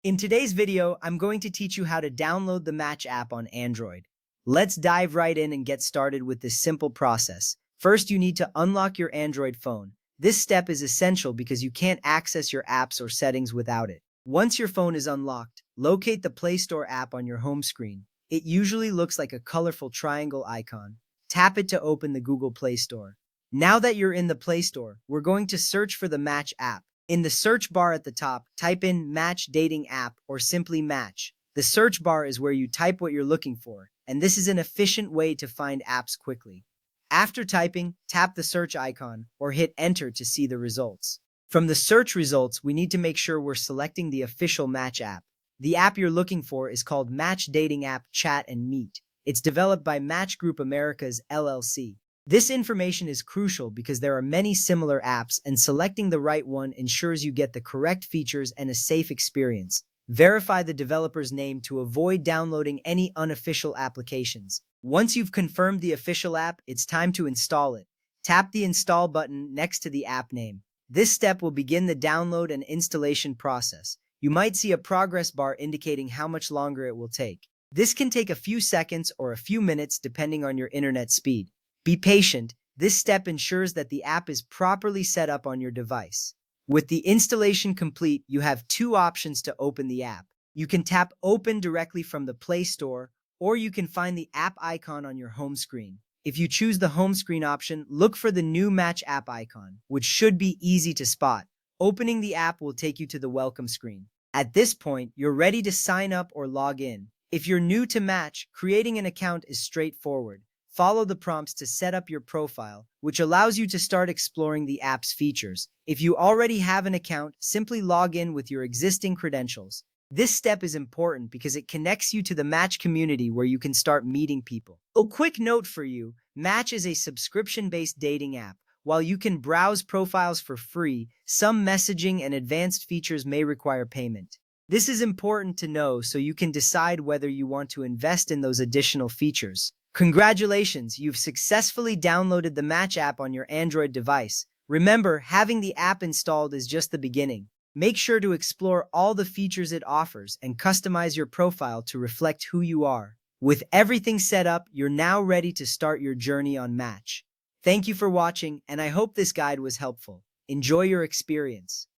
In today's video, I'm going to teach you how to download the Match app on Android. Let's dive right in and get started with this simple process. First, you need to unlock your Android phone. This step is essential because you can't access your apps or settings without it. Once your phone is unlocked, locate the Play Store app on your home screen. It usually looks like a colorful triangle icon. Tap it to open the Google Play Store. Now that you're in the Play Store, we're going to search for the Match app. In the search bar at the top, type in Match Dating App or simply Match. The search bar is where you type what you're looking for, and this is an efficient way to find apps quickly. After typing, tap the search icon or hit enter to see the results. From the search results, we need to make sure we're selecting the official Match app. The app you're looking for is called Match Dating App Chat and Meet. It's developed by Match Group Americas LLC. This information is crucial because there are many similar apps, and selecting the right one ensures you get the correct features and a safe experience. Verify the developer's name to avoid downloading any unofficial applications. Once you've confirmed the official app, it's time to install it. Tap the install button next to the app name. This step will begin the download and installation process. You might see a progress bar indicating how much longer it will take. This can take a few seconds or a few minutes depending on your internet speed. Be patient. This step ensures that the app is properly set up on your device. With the installation complete, you have two options to open the app. You can tap Open directly from the Play Store, or you can find the app icon on your home screen. If you choose the home screen option, look for the new Match app icon, which should be easy to spot. Opening the app will take you to the welcome screen. At this point, you're ready to sign up or log in. If you're new to Match, creating an account is straightforward. Follow the prompts to set up your profile, which allows you to start exploring the app's features. If you already have an account, simply log in with your existing credentials. This step is important because it connects you to the Match community where you can start meeting people. A quick note for you, Match is a subscription-based dating app. While you can browse profiles for free, some messaging and advanced features may require payment. This is important to know so you can decide whether you want to invest in those additional features. Congratulations, you've successfully downloaded the Match app on your Android device. Remember, having the app installed is just the beginning. Make sure to explore all the features it offers and customize your profile to reflect who you are. With everything set up, you're now ready to start your journey on Match. Thank you for watching, and I hope this guide was helpful. Enjoy your experience.